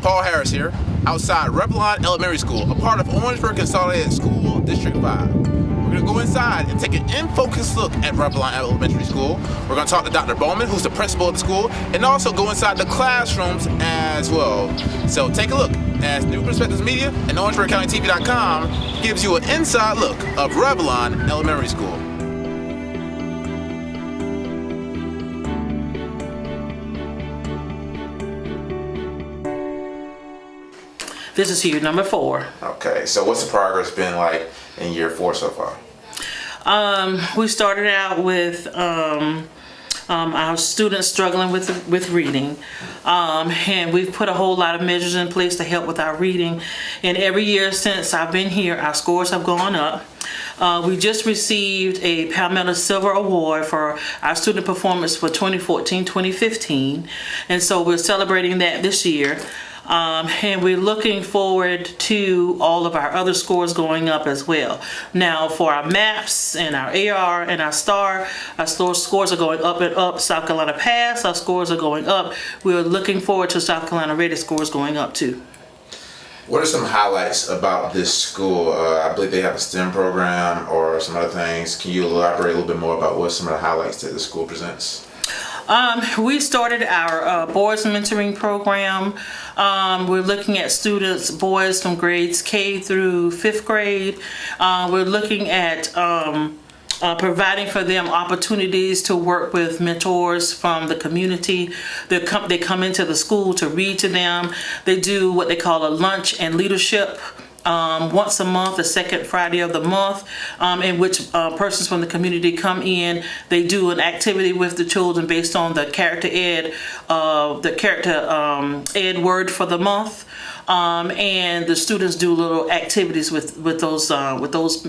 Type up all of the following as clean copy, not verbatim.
Paul Harris here, outside Rivelon Elementary School, a part of Orangeburg Consolidated School District 5. We're going to go inside and take an in-focus look at Rivelon Elementary School. We're going to talk to Dr. Bowman, who's the principal of the school, and also go inside the classrooms as well. So take a look as New Perspectives Media and OrangeburgCountyTV.com gives you an inside look of Rivelon Elementary School. This is year number 4. Okay, so what's the progress been like in year 4 so far? We started out with our students struggling with reading, and we've put a whole lot of measures in place to help with our reading. And every year since I've been here, our scores have gone up. We just received a Palmetto Silver Award for our student performance for 2014-2015, and so we're celebrating that this year. And we're looking forward to all of our other scores going up as well. Now for our MAPS and our AR and our STAR, our scores are going up and up. South Carolina Pass, our scores are going up. We're looking forward to South Carolina Rated scores going up too. What are some highlights about this school? I believe they have a STEM program or some other things. Can you elaborate a little bit more about what some of the highlights that the school presents? We started our boys mentoring program. We're looking at students, boys from grades K through 5th grade. We're looking at providing for them opportunities to work with mentors from the community. They come into the school to read to them. They do what they call a lunch and leadership once a month, the second Friday of the month, in which persons from the community come in. They do an activity with the children based on the character ed word for the month. And the students do little activities with those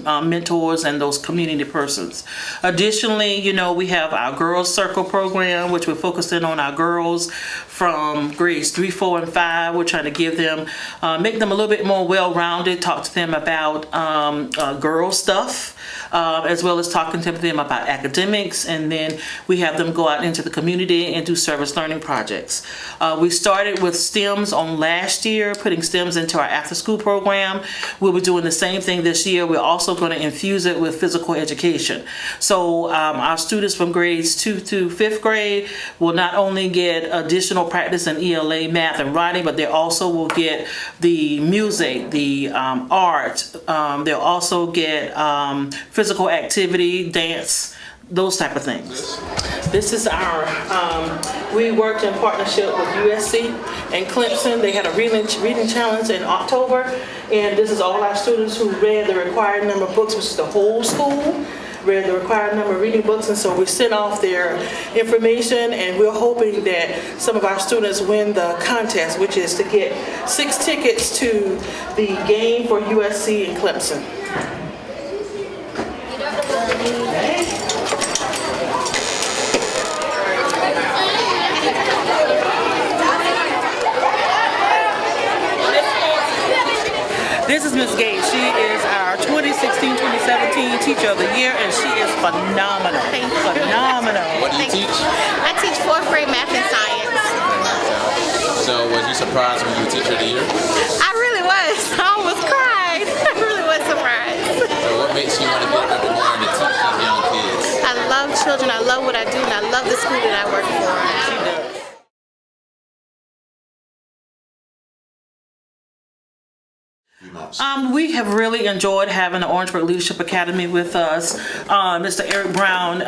mentors and those community persons. Additionally, we have our Girls Circle program, which we're focusing on our girls from grades 3, 4, and 5. We're trying to give them, make them a little bit more well-rounded, talk to them about girl stuff, as well as talking to them about academics, and then we have them go out into the community and do service learning projects. We started with STEMs on last year, putting STEMs into our after-school program. We'll be doing the same thing this year. We're also going to infuse it with physical education. So our students from grades 2 through 5th grade will not only get additional practice in ELA, math, and writing, but they also will get the music, the art. They'll also get physical activity, dance, those type of things. This is our, we worked in partnership with USC and Clemson. They had a reading challenge in October, and this is all our students who read the required number of books, which is the whole school, read the required number of reading books, and so we sent off their information, and we're hoping that some of our students win the contest, which is to get 6 tickets to the game for USC and Clemson. This is Ms. Gates. She is our 2016-2017 Teacher of the Year, and she is phenomenal. Thank you. Phenomenal. What do you teach? I teach 4th grade math and science. So was you surprised when you were Teacher of the Year? I really was. I almost cried. I really was surprised. So what makes you want to get up and learn to teach these young kids? I love children. I love what I do, and I love the school that I work for. She does. We have really enjoyed having the Orangeburg Leadership Academy with us. Mr. Eric Brown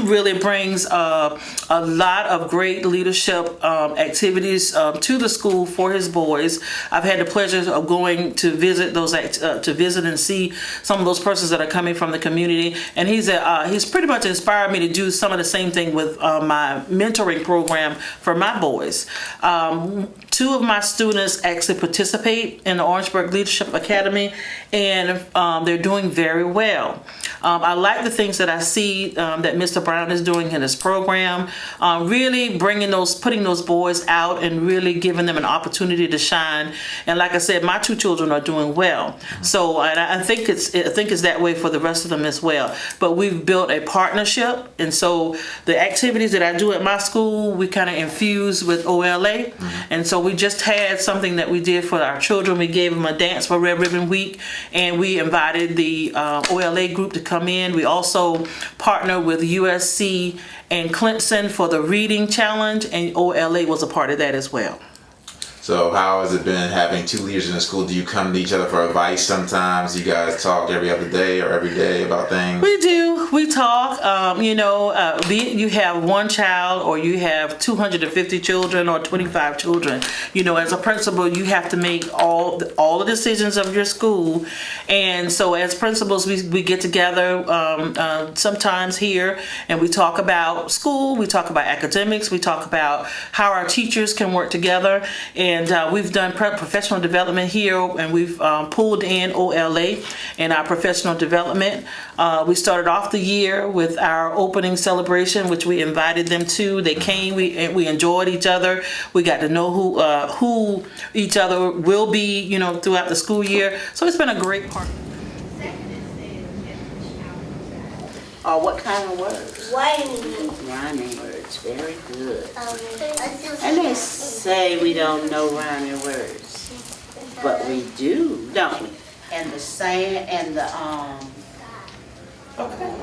really brings a lot of great leadership activities to the school for his boys. I've had the pleasure of going to visit and see some of those persons that are coming from the community, and he's pretty much inspired me to do some of the same thing with my mentoring program for my boys. 2 of my students actually participate in the Orangeburg Leadership Academy, and they're doing very well. I like the things that I see that Mr. Brown is doing in his program, really putting those boys out and really giving them an opportunity to shine. And like I said, my two children are doing well. So and I think it's that way for the rest of them as well. But we've built a partnership, and so the activities that I do at my school, we kind of infuse with OLA. And so we just had something that we did for our children. We gave them a dance for Red Ribbon Week, and we invited the OLA group to come in. We also partnered with USC and Clemson for the reading challenge, and OLA was a part of that as well. So how has it been having two leaders in the school? Do you come to each other for advice sometimes? You guys talk every other day or every day about things? We do. We talk. You have one child or you have 250 children or 25 children. As a principal, you have to make all the decisions of your school. And so as principals, we get together sometimes here and we talk about school. We talk about academics. We talk about how our teachers can work together. And we've done professional development here, and we've pulled in OLA in our professional development. We started off the year with our opening celebration, which we invited them to. They came. We enjoyed each other. We got to know who each other will be, throughout the school year. So it's been a great part. What kind of words? Rhyming words. Very good. And they say we don't know rhyming words, but we do, don't we? And the saying and the Okay.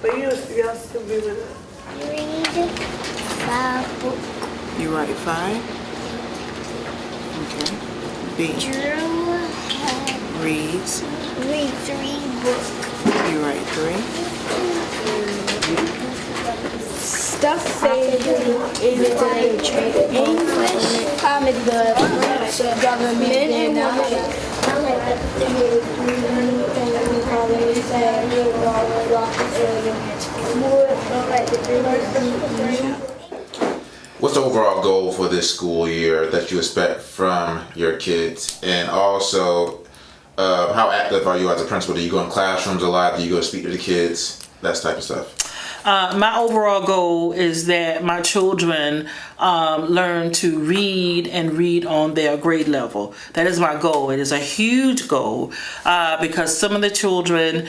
But y'all still be with us. Read 5 books. You write 5? Okay. B. Drew Reads. read 3 books. You write 3. Stuff says English, the government, and What's the overall goal for this school year that you expect from your kids? And also, how active are you as a principal? Do you go in classrooms a lot? Do you go speak to the kids? That type of stuff. My overall goal is that my children learn to read and read on their grade level. That is my goal. It is a huge goal because some of the children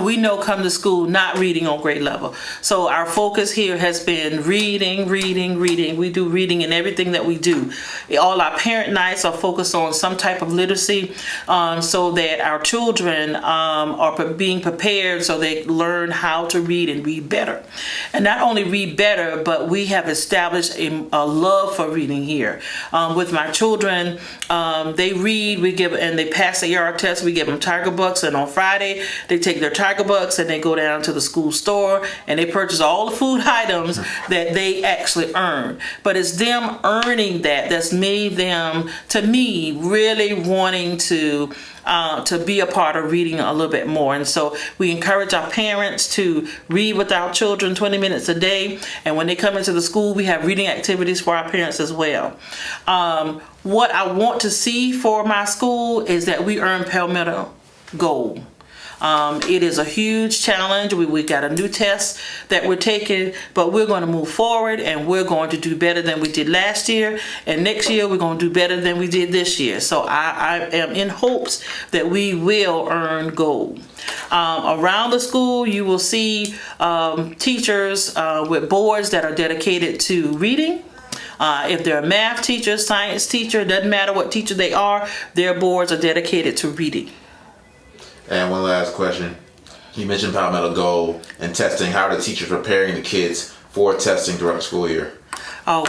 we know come to school not reading on grade level. So our focus here has been reading. We do reading in everything that we do. All our parent nights are focused on some type of literacy so that our children are being prepared so they learn how to read and read better. And not only read better, but we have established a love for reading here. With my children, they read, and they pass the ER test, we give them Tiger Bucks, and on Friday, they take their Tiger Bucks and they go down to the school store and they purchase all the food items that they actually earn. But it's them earning that's made them, to me, really wanting to be a part of reading a little bit more. And so we encourage our parents to read with our children 20 minutes a day. And when they come into the school, we have reading activities for our parents as well. What I want to see for my school is that we earn Palmetto Gold. It is a huge challenge. We got a new test that we're taking, but we're going to move forward and we're going to do better than we did last year. And next year we're going to do better than we did this year. So I am in hopes that we will earn gold. Around the school, you will see teachers with boards that are dedicated to reading. If they're a math teacher, science teacher, doesn't matter what teacher they are, their boards are dedicated to reading. And one last question. You mentioned Palmetto Gold and testing. How are the teachers preparing the kids for testing throughout the school year?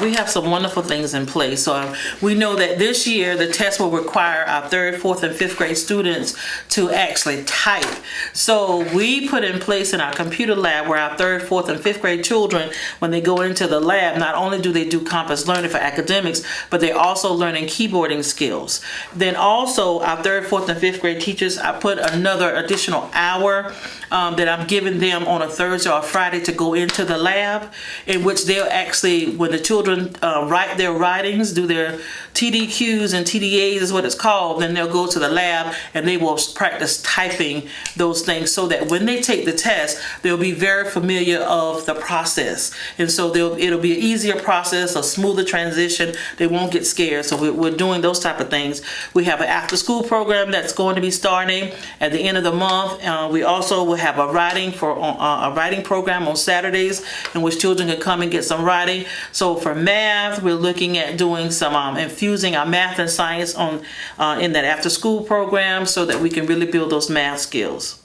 We have some wonderful things in place. So we know that this year the test will require our 3rd, 4th, and 5th grade students to actually type. So we put in place in our computer lab where our 3rd, 4th, and 5th grade children, when they go into the lab, not only do they do compass learning for academics, but they're also learning keyboarding skills. Then also our 3rd, 4th, and 5th grade teachers, I put another additional hour that I'm giving them on a Thursday or Friday to go into the lab, in which they'll actually, when the children write their writings, do their TDQs and TDAs is what it's called, then they'll go to the lab and they will practice typing those things so that when they take the test, they'll be very familiar of the process. And so it'll be an easier process, a smoother transition. They won't get scared. So we're doing those type of things. We have an after school program that's going to be starting at the end of the month. We also will have a writing program on Saturdays in which children can come and get some writing. So for math, we're looking at doing some infusing our math and science in that after school program so that we can really build those math skills.